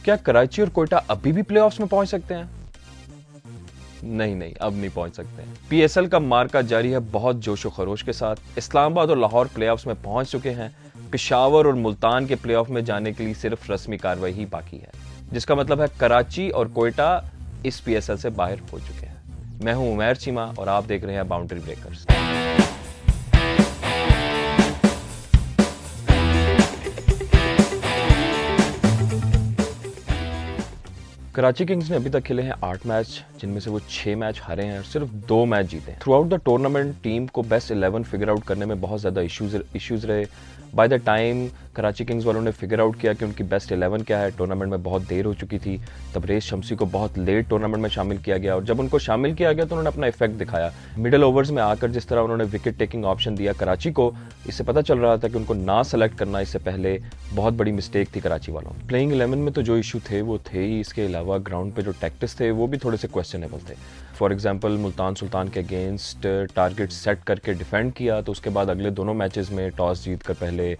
क्या कराची और कोयटा अभी भी प्लेऑफ्स में पहुंच सकते हैं? नहीं, अब नहीं पहुंच सकते हैं। पीएसएल का मार्का जारी है बहुत जोशो खरोश के साथ। इस्लामाबाद और लाहौर प्लेऑफ्स में पहुंच चुके हैं। पेशावर और मुल्तान के प्लेऑफ में जाने के लिए सिर्फ रस्मी कार्रवाई ही बाकी है, जिसका मतलब है कराची और कोयटा इस पीएसएल से बाहर हो चुके हैं। मैं हूं उमैर चीमा और आप देख रहे हैं बाउंड्री ब्रेकर्स। कराची किंग्स ने अभी तक खेले हैं 8 मैच, जिनमें से वो 6 मैच हारे हैं और सिर्फ 2 मैच जीते हैं। Through out the tournament team को बेस्ट 11 फिगर आउट करने में बहुत ज़्यादा इश्यूज रहे। By the time Karachi Kings वालों ने फिगर आउट किया कि उनकी बेस्ट 11 क्या है, टूर्नामेंट में बहुत देर हो चुकी थी। तब रेस शमसी को बहुत लेट टूर्नामेंट में शामिल किया गया और जब उनको शामिल किया गया तो उन्होंने अपना इफेक्ट दिखाया। मिडिल ओवर्स में आकर जिस तरह उन्होंने विकेट टेकिंग ऑप्शन दिया कराची को, इससे पता चल रहा था कि उनको ना सेलेक्ट करना इससे पहले बहुत बड़ी मिस्टेक थी कराची वालों। प्लेइंग 11 में तो जो इशू थे वो थे ही, इसके अलावा ग्राउंड पे जो टैक्टिक्स थे वो भी थोड़े से क्वेश्चनेबल थे। फॉर एग्जांपल मुल्तान सुल्तान के अगेंस्ट टारगेट सेट करके डिफेंड किया, तो उसके बाद अगले दोनों मैचेस में टॉस जीत कर पहले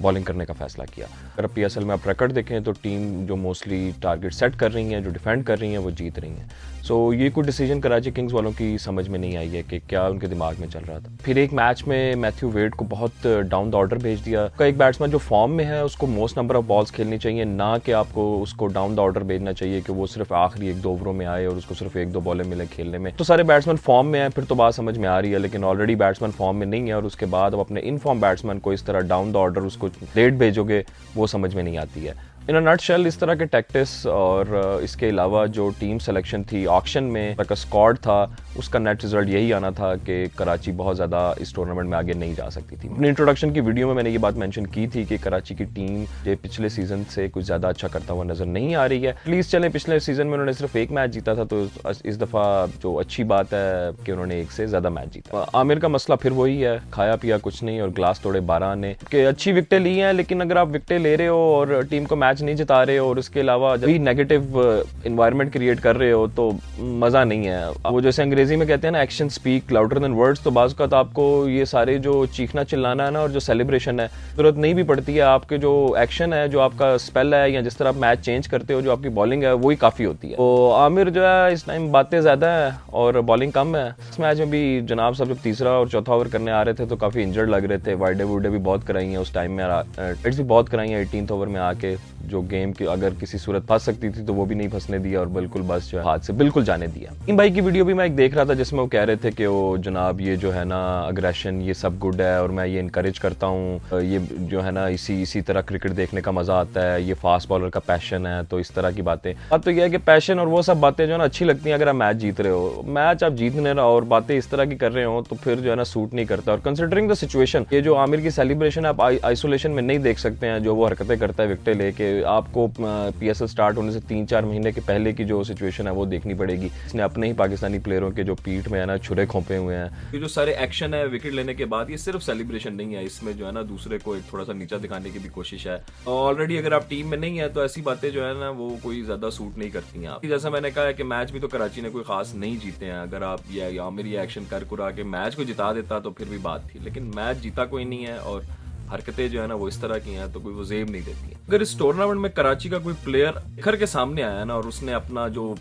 बॉलिंग करने का फैसला किया। अगर पीएसएल में आप रिकॉर्ड देखें तो टीम जो मोस्टली टारगेट सेट कर रही हैं, जो डिफेंड कर रही हैं, वो जीत रही हैं। सो ये कुछ डिसीजन कराची किंग्स वालों की समझ में नहीं आई है कि क्या उनके दिमाग में चल रहा था। फिर एक मैच में मैथ्यू वेड को बहुत डाउन द ऑर्डर भेज दिया। एक बैट्समैन जो फॉर्म में है उसको मोस्ट नंबर ऑफ बॉल्स खेलनी चाहिए, ना कि आपको उसको डाउन द ऑर्डर भेजना चाहिए कि वो सिर्फ आखिरी 1-2 ओवरों में आए और उसको सिर्फ 1-2 बॉलें मिले खेलने में। तो सारे बैट्समैन फॉर्म में हैं, फिर तो बात समझ में आ रही है, लेकिन ऑलरेडी बैट्समैन फॉर्म में नहीं है और उसके बाद अब अपने इन फॉर्म बैट्समैन को इस तरह डाउन द ऑर्डर उसको लेट भेजोगे, वो समझ में नहीं आती है। इन अ नटशेल इस तरह के टैक्टिक्स और इसके अलावा जो टीम सिलेक्शन थी ऑक्शन में, का स्क्वाड था, उसका नेट रिजल्ट यही आना था कि कराची बहुत ज़्यादा इस टूर्नामेंट में आगे नहीं जा सकती थी। अपनी इंट्रोडक्शन की वीडियो में मैंने ये बात मेंशन की थी कि कराची की टीम ये पिछले सीजन से कुछ ज़्यादा अच्छा करता हुआ नजर नहीं आ रही है। प्लीज़ चलें, पिछले सीजन में उन्होंने सिर्फ 1 मैच जीता था, तो इस दफ़ा जो अच्छी बात है कि उन्होंने 1 से ज़्यादा मैच जीता। आमिर का मसला फिर वही है, खाया पिया कुछ नहीं और ग्लास तोड़े 12 आने के। अच्छी विकटें ली हैं, लेकिन अगर आप विकटें ले रहे हो और टीम को मैच नहीं जिता रहे हो और उसके अलावा जब भी नेगेटिव इन्वायरमेंट क्रिएट कर रहे हो तो मज़ा नहीं है। वो जैसे अंग्रेजी में कहते हैं ना, action speak louder than words, तो बाज़ का तो आपको ये सारे जो चीखना चिल्लाना है ना और जो सेलिब्रेशन है, जरूरत नहीं भी पड़ती है। आपके जो एक्शन है, जो आपका स्पेल है, या जिस तरह आप मैच चेंज करते हो, जो आपकी बॉलिंग है, वही काफ़ी होती है। तो आमिर जो है इस टाइम बातें ज़्यादा है और बॉलिंग कम है। इस मैच में भी जनाब साहब जब तीसरा और चौथा ओवर करने आ रहे थे तो काफ़ी इंजर्ड लग रहे थे। वाइडे वुडे भी बहुत कराई हैं उस टाइम में, हिट्स भी बहुत कराई हैं 18th ओवर में आके, जो गेम की अगर किसी सूरत फंस सकती थी तो वो भी नहीं फंसने दिया और बिल्कुल बस जो है हाथ से बिल्कुल जाने दिया। इन भाई की वीडियो भी मैं एक देख रहा था जिसमें वो कह रहे थे कि वो जनाब ये जो है ना अग्रेशन, ये सब गुड है और मैं ये इनकरेज करता हूँ, ये जो है ना इसी तरह क्रिकेट देखने का मजा आता है, ये फास्ट बॉलर का पैशन है। तो इस तरह की बातें, अब तो यह है कि पैशन और वो सब बातें जो है ना अच्छी लगती हैं अगर आप मैच जीत रहे हो। मैच आप जीतने रहो और बातें इस तरह की कर रहे हो तो फिर जो है ना सूट नहीं करता। और कंसिडरिंग द सिचुएशन, ये जो आमिर की सेलिब्रेशन आप आइसोलेशन में नहीं देख सकते हैं, जो वो हरकतें करता है विकेट लेके, आपको पीएसएल स्टार्ट होने से 3-4 महीने के पहले की जो सिचुएशन है वो देखनी पड़ेगी। इसने अपने ही पाकिस्तानी प्लेयरों के जो पीठ में है ना छुरे खोपे हुए हैं। ये जो सारे एक्शन है विकेट लेने के बाद, ये सिर्फ सेलिब्रेशन नहीं है, इसमें जो है ना दूसरे को एक थोड़ा सा नीचा दिखाने की भी कोशिश है। ऑलरेडी अगर आप टीम में नहीं है तो ऐसी बातें जो है ना वो कोई ज्यादा सूट नहीं करती हैं। आप जैसा मैंने कहा है कि मैच भी तो कराची ने कोई खास नहीं जीते हैं। अगर आप ये आमिर ये एक्शन कर कुरा के मैच को जिता देता तो फिर भी बात थी, लेकिन मैच जीता कोई नहीं है और हरकतें जो है ना वो इस तरह की हैं तो कोई वो जेब नहीं देती है। अगर इस टूर्नामेंट में कराची का कोई प्लेयर निखर के सामने आया ना और उसने अपना जो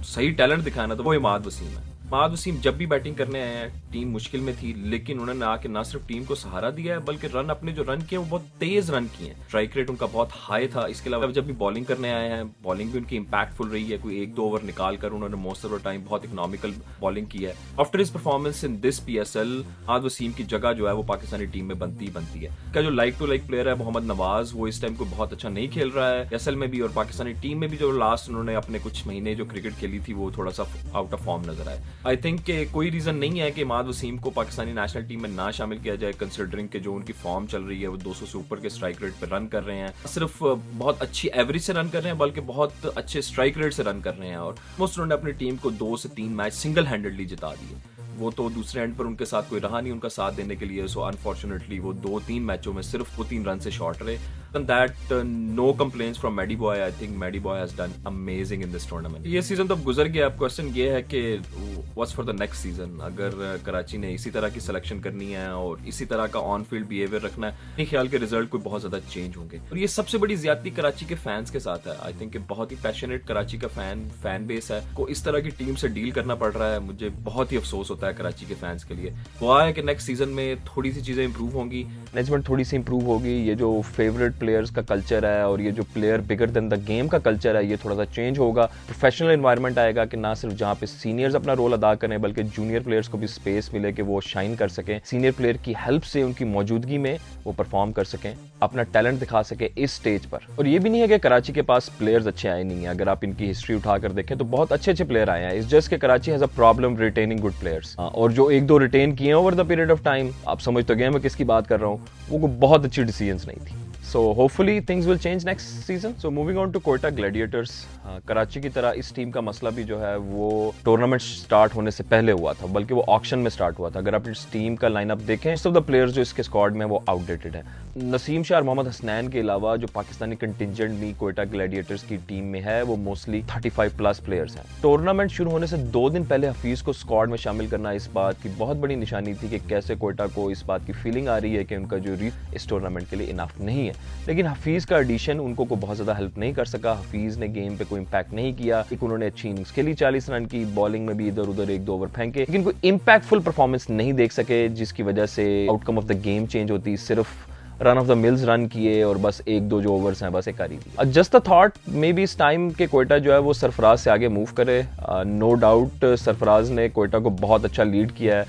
सही टैलेंट दिखाया ना, तो वो इमाद वसीम है। इमाद वसीम जब भी बैटिंग करने आए हैं, टीम मुश्किल में थी, लेकिन उन्होंने आके ना सिर्फ टीम को सहारा दिया है बल्कि रन, अपने जो रन किए वो बहुत तेज रन किए हैं। स्ट्राइक रेट उनका बहुत हाई था। इसके अलावा जब भी बॉलिंग करने आए हैं, बॉलिंग भी उनकी इंपैक्टफुल रही है। कोई 1-2 ओवर निकाल कर उन्होंने मोस्ट ऑफ द टाइम बहुत इकोनॉमिकल बॉलिंग की है। After his performance in this PSL, Imad Wasim की जगह जो है वो पाकिस्तानी टीम में बनती है। क्या जो लाइक टू लाइक प्लेयर है मोहम्मद नवाज, वो इस टाइम को बहुत अच्छा नहीं खेल रहा है एसएल में भी, और पाकिस्तानी टीम में भी जो लास्ट उन्होंने अपने कुछ महीने जो क्रिकेट खेली थी वो थोड़ा सा आउट ऑफ फॉर्म नजर आए। आई थिंक कोई रीजन नहीं है कि इमाद वसीम को पाकिस्तानी नेशनल टीम में ना शामिल किया जाए, कंसिडरिंग के जो उनकी फॉर्म चल रही है, वो 200 से ऊपर के स्ट्राइक रेट पे रन कर रहे हैं। सिर्फ बहुत अच्छी एवरेज से रन कर रहे हैं बल्कि बहुत अच्छे स्ट्राइक रेट से रन कर रहे हैं और मोस्ट उन्होंने अपनी टीम को 2 से 3 मैच सिंगल हैंडेडली जिता दिए। वो तो दूसरे एंड पर उनके साथ कोई रहा नहीं उनका साथ देने के लिए, सो अनफॉर्चुनेटली वो 2-3 मैचों में सिर्फ वो 3 रन से शॉर्ट रहे। And that no complaints from Mehdi Boy. I think Mehdi Boy has done amazing in this tournament. ये सीजन तो अब गुजर गया. अब क्वेश्चन ये है कि what's for the next season. अगर कराची ने इसी तरह की सिलेक्शन करनी है और इसी तरह का ऑन फील्ड बिहेवियर रखना है, नहीं ख्याल के रिजल्ट कोई बहुत ज्यादा चेंज होंगे. और ये सबसे बड़ी ज्यादती कराची के फैंस के साथ है. आई थिंक बहुत ही पैशनेट कराची का फैन बेस है को इस तरह की टीम से डील करना पड़ रहा है. मुझे बहुत ही अफसोस होता है कराची के फैंस के लिए. दुआ है कि नेक्स्ट सीजन में थोड़ी सी चीजें इंप्रूव होंगी, मैनेजमेंट थोड़ी सी इंप्रूव होगी. ये जो फेवरेट प्लेयर्स का कल्चर है और ये जो player bigger than the game का कल्चर है, ये थोड़ा सा चेंज होगा. प्रोफेशनल एनवायरनमेंट आएगा कि ना सिर्फ जहाँ पे सीनियर्स अपना रोल अदा करें बल्कि जूनियर प्लेयर्स को भी स्पेस मिले कि वो शाइन कर सकें. सीनियर प्लेयर की हेल्प से उनकी मौजूदगी में वो परफॉर्म कर सकें, अपना टैलेंट दिखा सके इस स्टेज पर. और ये भी नहीं है कि कराची के पास प्लेयर्स अच्छे आए नहीं है. अगर आप इनकी हिस्ट्री उठाकर देखें तो बहुत अच्छे अच्छे प्लेयर आए हैं. इस जस्ट के Karachi has a problem retaining good players. और जो एक दो रिटेन किए over the period of time, आप समझ तो गए मैं किसकी बात कर रहा हूँ, वो बहुत अच्छी डिसीजंस नहीं थी. So hopefully things will change next season. So moving on to Quetta Gladiators. Karachi की तरह इस टीम का मसला भी जो है वो टूर्नामेंट स्टार्ट होने से पहले हुआ था, बल्कि वो ऑक्शन में स्टार्ट हुआ था. अगर आप इस टीम का लाइनअप देखें, सब द प्लेयर्स जो इसके स्क्वाड में वो आउटडेटेड है. नसीम शाह और मोहम्मद हसनैन के अलावा जो पाकिस्तानी कंटिजेंट भी क्वेटा ग्लैडिएटर्स की टीम में है वो मोस्टली 35 प्लस प्लेयर्स हैं. टूर्नामेंट शुरू होने से 2 दिन पहले हफीज को स्क्वाड में शामिल करना इस बात की बहुत बड़ी निशानी थी कि कैसे क्वेटा को इस बात की फीलिंग आ रही है कि उनका जो इस टूर्नामेंट के लिए इनफ नहीं है. लेकिन हफीज का एडिशन उनको को बहुत ज्यादा हेल्प नहीं कर सका. हफीज ने गेम पे कोई इंपैक्ट नहीं किया. एक उन्होंने अच्छी इनिंग्स खेली 40 रन की, बॉलिंग में भी इधर उधर 1-2 ओवर फेंके, लेकिन कोई इंपैक्टफुल परफॉर्मेंस नहीं देख सके जिसकी वजह से outcome of the game change होती. सिर्फ run of the mills run किए और बस 1-2 जो ओवर्स हैं बस एक करी दी. Just a thought maybe इस टाइम के क्वेटा जो है वो सरफराज से आगे मूव करे. नो डाउट सरफराज ने क्वेटा को बहुत अच्छा लीड किया है.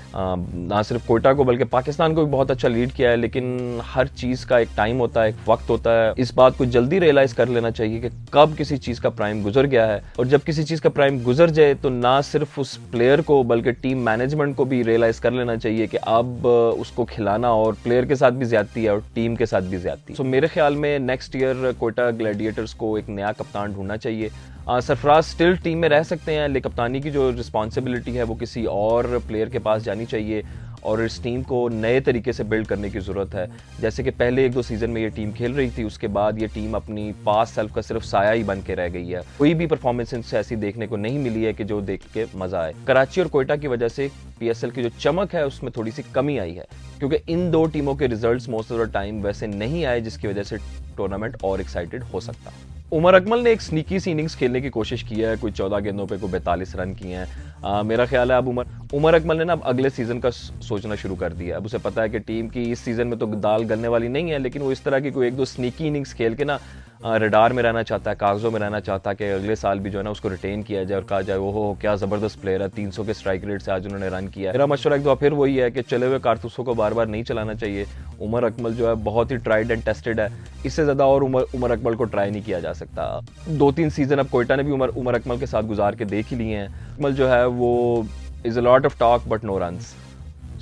ना सिर्फ क्वेटा को बल्कि पाकिस्तान को भी बहुत अच्छा लीड किया है. लेकिन हर चीज का एक टाइम होता है, एक वक्त होता है. इस बात को जल्दी रियलाइज कर लेना चाहिए कि कब किसी चीज का प्राइम गुजर गया है. और जब किसी चीज का प्राइम गुजर जाए तो ना सिर्फ उस प्लेयर को बल्कि टीम मैनेजमेंट को भी रियलाइज कर लेना चाहिए कि अब उसको खिलाना और प्लेयर के साथ भी ज्यादती है और टीम के साथ भी ज्यादती. सो मेरे ख्याल में नेक्स्ट ईयर क्वेटा ग्लैडिएटर्स को एक नया कप्तान ढूंढना चाहिए. सरफराज स्टिल टीम में रह सकते हैं, लेकिन कप्तानी की जो रिस्पॉन्सिबिलिटी है वो किसी और प्लेयर के पास जानी चाहिए और इस टीम को नए तरीके से बिल्ड करने की ज़रूरत है. जैसे कि पहले 1-2 सीजन में ये टीम खेल रही थी, उसके बाद ये टीम अपनी पास सेल्फ का सिर्फ साया ही बन के रह गई है. कोई भी परफॉर्मेंस इनसे ऐसी देखने को नहीं मिली है कि जो देख के मजा आए. कराची और क्वेटा की वजह से PSL की जो चमक है उसमें थोड़ी सी कमी आई है, क्योंकि इन 2 टीमों के results most of the time वैसे नहीं आए जिसकी वजह से टूर्नामेंट और एक्साइटेड हो सकता. उमर अकमल ने एक स्नीकी सी इनिंग्स खेलने की कोशिश की है. कोई 14 गेंदों पे कोई 42 रन किए हैं. मेरा ख्याल है अब उमर अकमल ने ना अब अगले सीजन का सोचना शुरू कर दिया. अब उसे पता है कि टीम की इस सीजन में तो दाल गलने वाली नहीं है, लेकिन वो इस तरह की कोई 1-2 स्नीकी इनिंग्स खेल के ना रडार में रहना चाहता है, कागजों में रहना चाहता है कि अगले साल भी जो है ना उसको रिटेन किया जाए और कहा जाए ओहो क्या जबरदस्त प्लेयर है, 300 के स्ट्राइक रेट से आज उन्होंने रन किया. मेरा मशवरा एक दो फिर वही है कि चले हुए कारतूसों को बार बार नहीं चलाना चाहिए. उमर अकमल जो है बहुत ही ट्राइड एंड टेस्टेड है. इससे ज्यादा और उमर अकमल को ट्राई नहीं किया जा सकता. 2-3 सीजन अब क्वेटा ने भी उमर अकमल के साथ गुजार के देख ही लिए हैं. अकमल जो है वो is a lot of talk but no runs.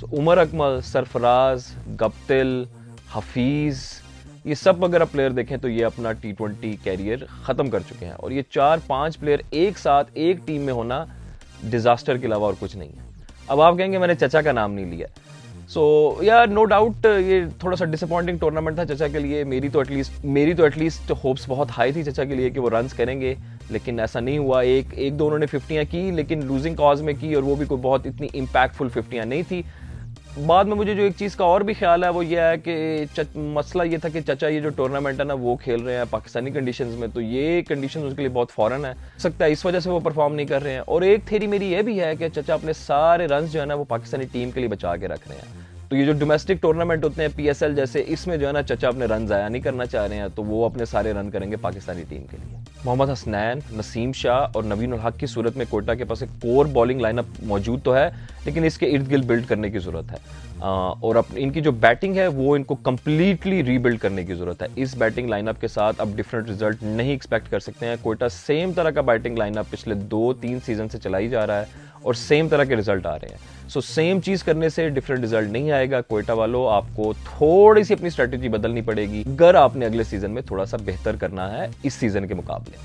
Umar Akmal, Sarfaraz, Guptill, Hafeez, ये सब अगर आप प्लेयर देखें तो ये अपना T20 कैरियर खत्म कर चुके हैं. और ये 4-5 प्लेयर एक साथ एक टीम में होना डिजास्टर के अलावा और कुछ नहीं है. अब आप कहेंगे मैंने चचा का नाम नहीं लिया. सो या नो डाउट ये थोड़ा सा डिसअपॉइंटिंग टूर्नामेंट था चचा के लिए. मेरी तो एटलीस्ट होप्स बहुत हाई थी चचा के लिए कि वो रन्स करेंगे, लेकिन ऐसा नहीं हुआ. एक दो उन्होंने 50 की, लेकिन लूजिंग कॉज में की और वो भी कोई बहुत इतनी इम्पैक्टफुल 50 नहीं थी. बाद में मुझे जो एक चीज़ का और भी ख्याल है वो ये है कि मसला ये था कि चचा ये जो टूर्नामेंट है ना वो खेल रहे हैं पाकिस्तानी कंडीशंस में, तो ये कंडीशंस उसके लिए बहुत फॉरेन है. सकता है इस वजह से वो परफॉर्म नहीं कर रहे हैं. और एक थ्योरी मेरी ये भी है कि चचा अपने सारे रन्स जो है ना वो पाकिस्तानी टीम के लिए बचा के रख रहे हैं. तो ये जो डोमेस्टिक टूर्नामेंट होते हैं PSL जैसे, इसमें जो है ना चचा अपने रन ज़ाया नहीं करना चाह रहे हैं, तो वो अपने सारे रन करेंगे पाकिस्तानी टीम के लिए. मोहम्मद हसनैन, नसीम शाह और नवीन उल हक की सूरत में कोटा के पास एक कोर बॉलिंग लाइनअप मौजूद तो है, लेकिन इसके इर्द गिर्द बिल्ड करने की ज़रूरत है. और इनकी जो बैटिंग है वो इनको कंप्लीटली रीबिल्ड करने की ज़रूरत है. इस बैटिंग लाइनअप के साथ अब डिफरेंट रिजल्ट नहीं एक्सपेक्ट कर सकते हैं. कोटा सेम तरह का बैटिंग लाइनअप पिछले 2-3 सीजन से चलाई जा रहा है और सेम तरह के रिजल्ट आ रहे हैं. सो सेम चीज करने से डिफरेंट रिजल्ट नहीं आएगा. कोयटा वालों, आपको थोड़ी सी अपनी स्ट्रेटेजी बदलनी पड़ेगी अगर आपने अगले सीजन में थोड़ा सा बेहतर करना है इस सीजन के मुकाबले.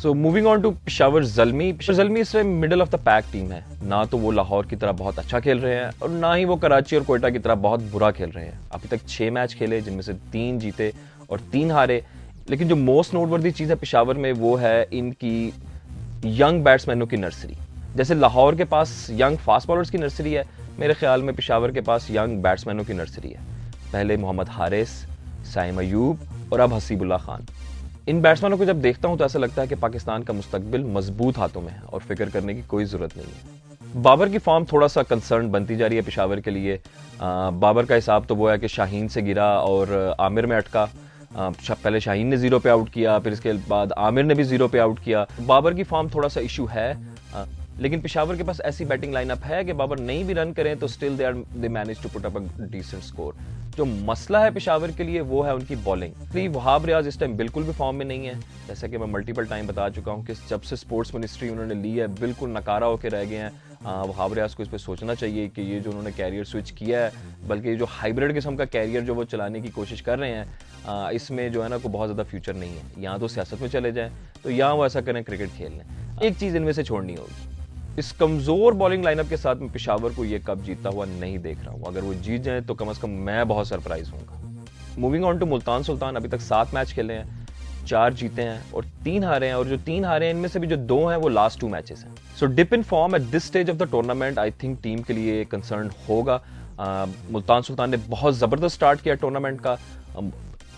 So moving on to Peshawar Zalmi. Peshawar Zalmi इस middle of the pack team है. ना तो वो लाहौर की तरह बहुत अच्छा खेल रहे हैं और ना ही वो कराची और कोयटा की तरह बहुत बुरा खेल रहे हैं. अभी तक 6 मैच खेले जिनमें से 3 जीते और 3 हारे। लेकिन जो मोस्ट नोटवर्दी चीज़ है पेशावर में वो है इनकी यंग बैट्समैनों की नर्सरी। जैसे लाहौर के पास यंग फास्ट बॉलर्स की नर्सरी है, मेरे ख्याल में पेशावर के पास यंग बैट्समैनों की नर्सरी है। पहले मोहम्मद हारिस, साइम अयूब और अब हसीबुल्ला खान। इन बैट्समैनों को जब देखता हूं तो ऐसा लगता है कि पाकिस्तान का मुस्तकबिल मजबूत हाथों में है और फिक्र करने की कोई जरूरत नहीं है। बाबर की फॉर्म थोड़ा सा कंसर्न बनती जा रही है पेशावर के लिए। बाबर का हिसाब तो वो है कि शाहीन से गिरा और आमिर में अटका। पहले शाहीन ने 0 पे आउट किया, फिर इसके बाद आमिर ने भी 0 पे आउट किया। बाबर की फॉर्म थोड़ा सा इशू है, लेकिन पेशावर के पास ऐसी बैटिंग लाइनअप है कि बाबर नहीं भी रन करें तो still they manage to put up a decent score. जो मसला है पेशावर के लिए वो है उनकी बॉलिंग। वहाब रियाज इस टाइम बिल्कुल भी फॉर्म में नहीं है, जैसा कि मैं मल्टीपल टाइम बता चुका हूं कि जब से स्पोर्ट्स मिनिस्ट्री उन्होंने ली है बिल्कुल नकारा होकर रह गए हैं। वहाब रियाज को इस पर सोचना चाहिए कि ये जो उन्होंने कैरियर स्विच किया है, बल्कि जो हाइब्रिड किस्म का कैरियर जो वो चलाने की कोशिश कर रहे हैं, इसमें जो है ना कोई बहुत ज़्यादा फ्यूचर नहीं है। यहाँ तो सियासत में चले जाएं तो यहाँ वो ऐसा करें क्रिकेट खेल लें। एक चीज़ इनमें से छोड़नी होगी, इस कमजोर बॉलिंग लाइनअप के साथ में पेशावर को ये कप जीतता हुआ नहीं देख रहा हूं। अगर वो जीत जाए तो कम से कम मैं बहुत सरप्राइज हूंगा। Moving on to Multan Sultan, अभी तक 7 मैच खेले हैं, 4 जीते हैं और 3 हारे हैं, और जो 3 हारे हैं इनमें से भी जो 2 हैं वो लास्ट 2 मैचेस हैं। So dip in form at this stage of the tournament I think team के लिए कंसर्न होगा। मुल्तान सुल्तान ने बहुत जबरदस्त स्टार्ट किया टूर्नामेंट का।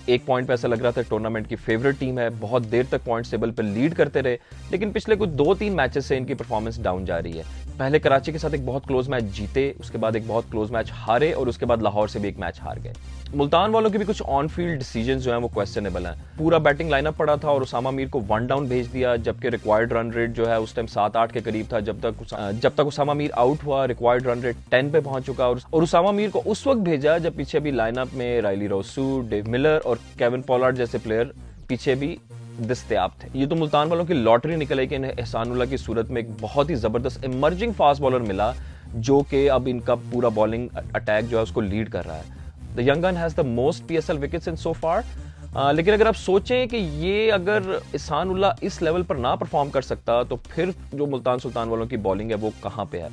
एक पॉइंट पे ऐसा लग रहा था टूर्नामेंट की फेवरेट टीम है, बहुत देर तक पॉइंट टेबल पर लीड करते रहे, लेकिन पिछले कुछ 2-3 मैचेस से इनकी परफॉर्मेंस डाउन जा रही है। पहले कराची के साथ एक बहुत क्लोज मैच जीते, उसके बाद एक बहुत क्लोज मैच हारे और उसके बाद लाहौर से भी एक मैच हार गए। मुल्तान वालों के भी कुछ ऑन फील्ड डिसीजंस जो हैं वो क्वेश्चनेबल हैं। पूरा बैटिंग लाइनअप पड़ा था और उसामा मीर को 1 डाउन भेज दिया, जबकि रिक्वायर्ड रन रेट जो है उस टाइम 7-8 के करीब था। जब तक उसामा मीर आउट हुआ रिक्वायर्ड रन रेट 10 पे पहुंच चुका, और उसामा मीर को उस वक्त भेजा जब पीछे भी लाइनअप में राइली रोसू, डेव मिलर और केविन पॉलार्ड जैसे प्लेयर पीछे भी दस्तयाब थे। ये तो मुल्तान वालों की लॉटरी निकल आई कि इन्हें एहसानुल्लाह की सूरत में एक बहुत ही जबरदस्त इमर्जिंग फास्ट बॉलर मिला, जो कि अब इनका पूरा बॉलिंग अटैक जो है उसको लीड कर रहा है। The young gun has the most PSL wickets in so far. लेकिन अगर आप सोचें कि ये अगर एहसानुल्लाह इस लेवल पर ना परफॉर्म कर सकता तो फिर जो मुल्तान सुल्तान वालों की बॉलिंग है वो कहाँ पे है।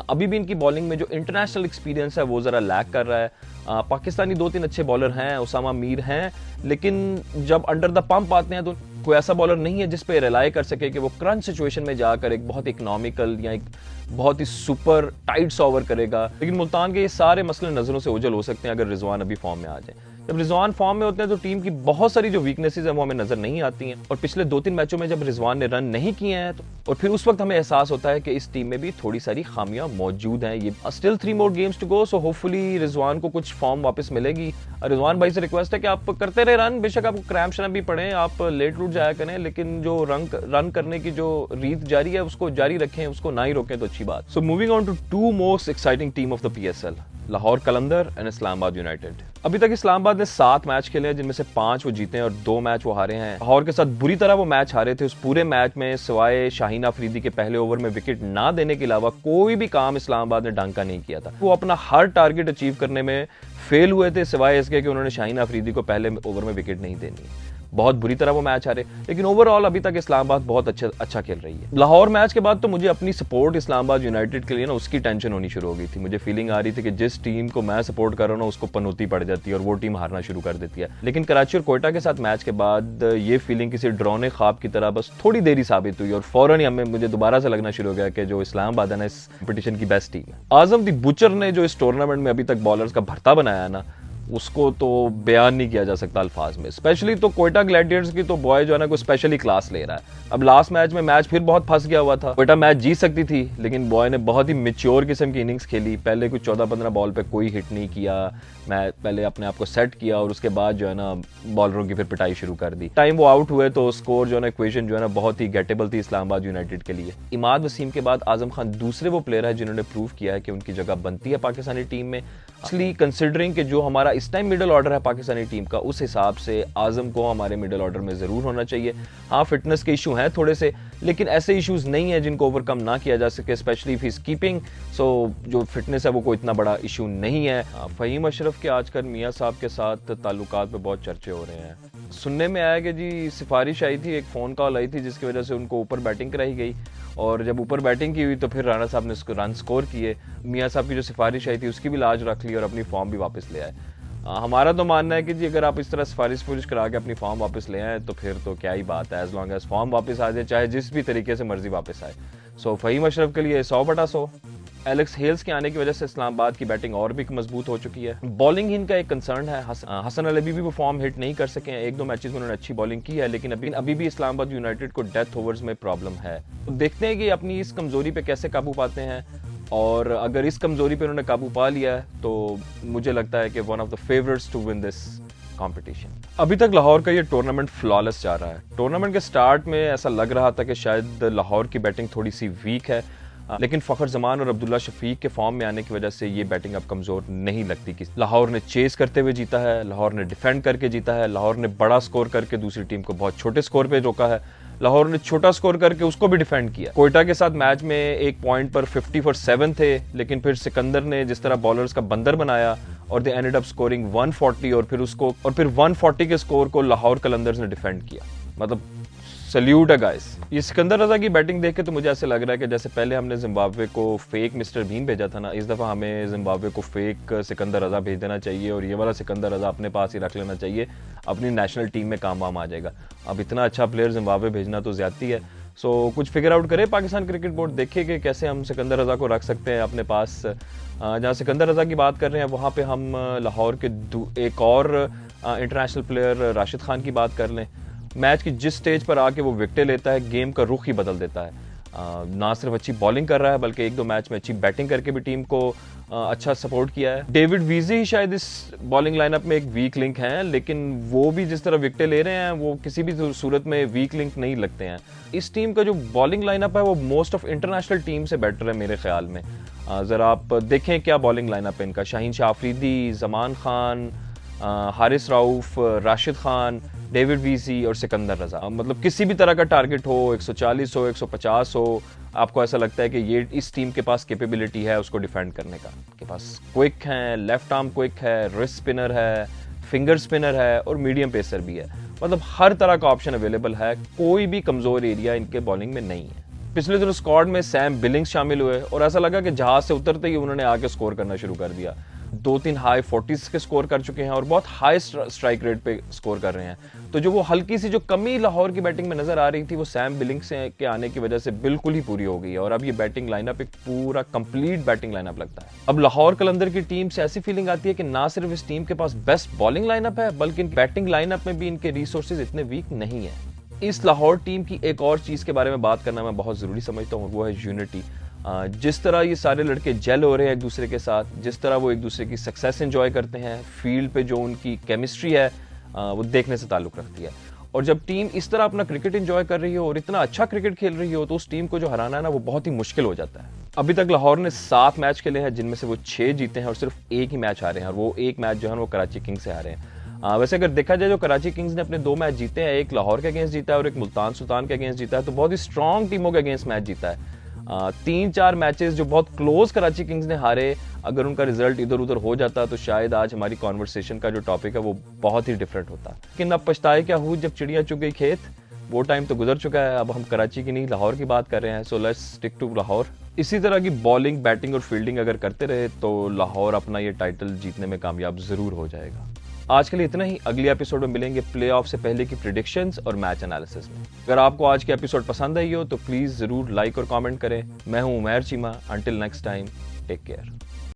अभी भी इनकी बॉलिंग में जो इंटरनेशनल एक्सपीरियंस है वो ज़रा लैक कर रहा है। पाकिस्तानी 2-3 अच्छे बॉलर हैं, उसामा मीर हैं, लेकिन जब अंडर द पंप आते हैं तो कोई ऐसा बॉलर नहीं है जिस पे रिलाई कर सके कि वो क्रंच सिचुएशन में जाकर एक बहुत इकोनॉमिकल या एक बहुत ही सुपर टाइट ओवर करेगा। लेकिन मुल्तान के ये सारे मसले नजरों से ओझल हो सकते हैं अगर रिजवान अभी फॉर्म में आ जाए। जब रिजवान फॉर्म में होते हैं तो टीम की बहुत सारी जो वीकनेसेस हैं वो हमें नजर नहीं आती हैं, और पिछले 2-3 मैचों में जब रिजवान ने रन नहीं किए हैं तो और फिर उस वक्त हमें एहसास होता है कि इस टीम में भी थोड़ी सारी खामियां मौजूद हैं। ये still 3 more games to go, so hopefully Rizwan को कुछ फॉर्म वापस मिलेगी। रिजवान भाई से रिक्वेस्ट है कि आप करते रहे रन, बेशक आपको क्रैम्प शैम्प भी पड़े, आप लेट रूट जाया करें, लेकिन जो रन करने की जो रीत जारी है उसको जारी रखें, उसको ना ही रोकें तो अच्छी बात। So moving on to 2 most exciting team of the PSL, Lahore Qalandar and Islamabad United. अभी तक इस्लामाबाद ने 7 मैच खेले हैं, जिनमें से 5 वो जीते हैं और 2 मैच वो हारे हैं। लाहौर के साथ बुरी तरह वो मैच हारे थे। उस पूरे मैच में सिवाय शाहीन अफरीदी के पहले ओवर में विकेट ना देने के अलावा कोई भी काम इस्लामाबाद ने ढंग का नहीं किया था। वो अपना हर टारगेट अचीव करने में फेल हुए थे, सिवाय इसके कि उन्होंने शाहीन अफरीदी को पहले ओवर में विकेट नहीं देनी। बहुत बुरी तरह वो मैच हारे, लेकिन ओवरऑल अभी तक इस्लामाबाद बहुत अच्छा खेल रही है। लाहौर मैच के बाद तो मुझे अपनी सपोर्ट इस्लामाबाद यूनाइटेड के लिए ना उसकी टेंशन होनी शुरू हो गई थी। मुझे फीलिंग आ रही थी कि जिस टीम को मैं सपोर्ट कर रहा हूँ ना उसको पनौती पड़ जाती है और वो टीम हारना शुरू कर देती है। लेकिन कराची और कोयटा के साथ मैच के बाद ये फीलिंग किसी ड्रॉने ख्वाब की तरह बस थोड़ी देरी साबित हुई और फौरन ही मुझे दोबारा से लगना शुरू हो गया कि जो इस्लामाबाद है ना इस कंपटीशन की बेस्ट टीम है। आजम दी बुचर ने जो इस टूर्नामेंट में अभी तक बॉलर्स का भरता बनाया ना उसको तो बयान नहीं किया जा सकता अल्फाज में। स्पेशली तो कोयटा ग्लैडिएटर्स की तो बॉय जो है ना कोई स्पेशली क्लास ले रहा है। अब लास्ट मैच में मैच फिर बहुत फंस गया हुआ था। कोयटा मैच जीत सकती थी, लेकिन बॉय ने बहुत ही मैच्योर किस्म की इनिंग्स खेली। पहले कुछ 14-15 बॉल पे कोई हिट नहीं किया, मैं पहले अपने आप को सेट किया और उसके बाद जो है ना बॉलरों की फिर पिटाई शुरू कर दी। टाइम वो आउट हुए तो स्कोर जो है ना इक्वेशन जो है ना बहुत ही गेटेबल थी इस्लामाबाद यूनाइटेड के लिए। इमाद वसीम के बाद आजम खान दूसरे वो प्लेयर है जिन्होंने प्रूव किया है कि उनकी जगह बनती है पाकिस्तानी टीम में। इसलिए कंसिडरिंग कि जो हमारा इस टाइम मिडिल ऑर्डर है पाकिस्तानी टीम का, उस हिसाब से आजम को हमारे मिडिल ऑर्डर में जरूर होना चाहिए। हाँ, फिटनेस के इशू हैं थोड़े से, लेकिन ऐसे इश्यूज नहीं है जिनको ओवरकम ना किया जा सके, स्पेशली इफ इज कीपिंग। सो जो फिटनेस है वो कोई इतना बड़ा इशू नहीं है। फ़हीम अशरफ के आजकल मियाँ साहब के साथ ताल्लुकात पे बहुत चर्चे हो रहे हैं। सुनने में आया कि जी सिफारिश आई थी, एक फ़ोन कॉल आई थी जिसकी वजह से उनको ऊपर बैटिंग कराई गई, और जब ऊपर बैटिंग की हुई तो फिर राणा साहब ने उसको रन स्कोर किए। मियाँ साहब की जो सिफारिश आई थी उसकी भी लाज रख ली और अपनी फॉर्म भी वापस ले आए। हमारा तो मानना है कि जी अगर आप इस तरह सिफारिश करा के अपनी फॉर्म वापस ले आए तो फिर तो क्या ही बात है, एज लॉन्ग एज फॉर्म वापस आ जाए, चाहे जिस भी तरीके से मर्जी वापस आए। सो फ़हीम अशरफ के लिए 100/100। एलेक्स हेल्स के आने की वजह से इस्लामाबाद की बैटिंग और भी मजबूत हो चुकी है। बॉलिंग इनका एक कंसर्न है, हसन अल अभी भी वो फॉर्म हिट नहीं कर सके हैं। 1-2 मैचेस में उन्होंने अच्छी बॉलिंग की है, लेकिन अभी भी इस्लामाबाद यूनाइटेड को डेथ ओवर्स में प्रॉब्लम है। तो देखते हैं कि अपनी इस कमजोरी पे कैसे काबू पाते हैं, और अगर इस कमजोरी पे उन्होंने काबू पा लिया है तो मुझे लगता है कि one of the favourites to win this competition. अभी तक लाहौर का ये टूर्नामेंट फ्लॉलेस जा रहा है। टूर्नामेंट के स्टार्ट में ऐसा लग रहा था कि शायद लाहौर की बैटिंग थोड़ी सी वीक है, लेकिन फखर जमान और अब्दुल्ला शफीक के फॉर्म में आने की वजह से ये बैटिंग अब कमजोर नहीं लगती। कि लाहौर ने चेस करते हुए जीता है, लाहौर ने डिफेंड करके जीता है, लाहौर ने बड़ा स्कोर करके दूसरी टीम को बहुत छोटे स्कोर पे रोका है, लाहौर ने छोटा स्कोर करके उसको भी डिफेंड किया। कोयटा के साथ मैच में एक पॉइंट पर 50 for 7 थे, लेकिन फिर सिकंदर ने जिस तरह बॉलर्स का बंदर बनाया और दे एंडेड अप स्कोरिंग 140, और फिर 140 के स्कोर को लाहौर कलंदर्स ने डिफेंड किया। मतलब सल्यूट है गाइस। ये सिकंदर रजा की बैटिंग देख के तो मुझे ऐसे लग रहा है कि जैसे पहले हमने जिम्बाब्वे को फेक मिस्टर बीन भेजा था ना, इस दफ़ा हमें जिम्बाब्वे को फेक सिकंदर रजा भेज देना चाहिए और ये वाला सिकंदर रजा अपने पास ही रख लेना चाहिए, अपनी नेशनल टीम में काम वाम आ जाएगा। अब इतना अच्छा प्लेयर जिम्बाब्वे भेजना तो ज्यादती है। सो कुछ फिगर आउट करे पाकिस्तान क्रिकेट बोर्ड, देखे कि कैसे हम सिकंदर रजा को रख सकते हैं अपने पास। जहाँ सिकंदर रजा की बात कर रहे हैं वहाँ पे हम लाहौर के एक और इंटरनेशनल प्लेयर राशिद खान की बात कर लें। मैच की जिस स्टेज पर आके वो विकेटें लेता है, गेम का रुख ही बदल देता है। ना सिर्फ अच्छी बॉलिंग कर रहा है बल्कि 1-2 मैच में अच्छी बैटिंग करके भी टीम को अच्छा सपोर्ट किया है। डेविड वीजी ही शायद इस बॉलिंग लाइनअप में एक वीक लिंक हैं, लेकिन वो भी जिस तरह विकेटें ले रहे हैं वो किसी भी सूरत में वीक लिंक नहीं लगते हैं। इस टीम का जो बॉलिंग लाइनअप है वो मोस्ट ऑफ इंटरनेशनल टीम से बेटर है मेरे ख्याल में। ज़रा आप देखें क्या बॉलिंग लाइनअप है इनका। शाहीन शाह अफरीदी, जमान खान, हारिस राउफ, राशिद खान, डेविड वीजी और सिकंदर रजा। मतलब किसी भी तरह का टारगेट हो, 140 हो, 150 हो, आपको ऐसा लगता है कि ये इस टीम के पास कैपेबिलिटी है उसको डिफेंड करने का। के पास क्विक है, लेफ्ट आर्म क्विक है, रिस्ट स्पिनर है, फिंगर स्पिनर है और मीडियम पेसर भी है। मतलब हर तरह का ऑप्शन अवेलेबल है, कोई भी कमजोर एरिया इनके बॉलिंग में नहीं है। पिछले दिनों स्क्वाड में सैम बिलिंग्स शामिल हुए और ऐसा लगा कि जहाज से उतरते ही उन्होंने आके स्कोर करना शुरू कर दिया। 2-3 हाई 40s के स्कोर कर चुके हैं और बहुत हाई स्ट्राइक रेट पे स्कोर कर रहे हैं। तो जो वो हल्की सी जो कमी लाहौर की बैटिंग में नजर आ रही थी वो सैम बिलिंग्स के आने की वजह से बिल्कुल ही पूरी हो गई है और अब ये बैटिंग लाइनअप एक पूरा कंप्लीट बैटिंग लाइनअप लगता है। अब लाहौर कलंदर की टीम से ऐसी फीलिंग आती है कि ना सिर्फ इस टीम के पास बेस्ट बॉलिंग लाइनअप है बल्कि बैटिंग लाइनअप में भी इनके रिसोर्सेज इतने वीक नहीं है। इस लाहौर टीम की एक और चीज के बारे में बात करना मैं बहुत जरूरी समझता हूँ, वो है यूनिटी। जिस तरह ये सारे लड़के जेल हो रहे हैं एक दूसरे के साथ, जिस तरह वो एक दूसरे की सक्सेस एंजॉय करते हैं, फील्ड पे जो उनकी केमिस्ट्री है वो देखने से ताल्लुक रखती है। और जब टीम इस तरह अपना क्रिकेट एंजॉय कर रही हो और इतना अच्छा क्रिकेट खेल रही हो तो उस टीम को जो हराना है ना वो बहुत ही मुश्किल हो जाता है। अभी तक लाहौर ने 7 मैच खेले हैं जिनमें से वो 6 जीते हैं और सिर्फ एक ही मैच हारे हैं और वो एक मैच जो है वो कराची किंग्स से हारे हैं। वैसे अगर देखा जाए जो कराची किंग्स ने अपने 2 मैच जीते हैं, एक लाहौर के अगेंस्ट जीता है और एक मुल्तान सुल्तान के अगेंस्ट जीता है, तो बहुत ही स्ट्रॉन्ग टीमों के अगेंस्ट मैच जीता है। 3-4 मैचेस जो बहुत क्लोज कराची किंग्स ने हारे, अगर उनका रिजल्ट इधर उधर हो जाता तो शायद आज हमारी कॉन्वर्सेशन का जो टॉपिक है वो बहुत ही डिफरेंट होता। लेकिन अब पछताए क्या हूँ जब चिड़िया चुग गई खेत, वो टाइम तो गुजर चुका है। अब हम कराची की नहीं लाहौर की बात कर रहे हैं। So let's stick to Lahore. इसी तरह की बॉलिंग, बैटिंग और फील्डिंग अगर करते रहे तो लाहौर अपना ये टाइटल जीतने में कामयाब जरूर हो जाएगा। आज के लिए इतना ही। अगले एपिसोड में मिलेंगे प्लेऑफ से पहले की प्रेडिक्शंस और मैच एनालिसिस में। अगर आपको आज की एपिसोड पसंद आई हो तो प्लीज जरूर लाइक और कमेंट करें। मैं हूं Umair Cheema. Until next time, take care.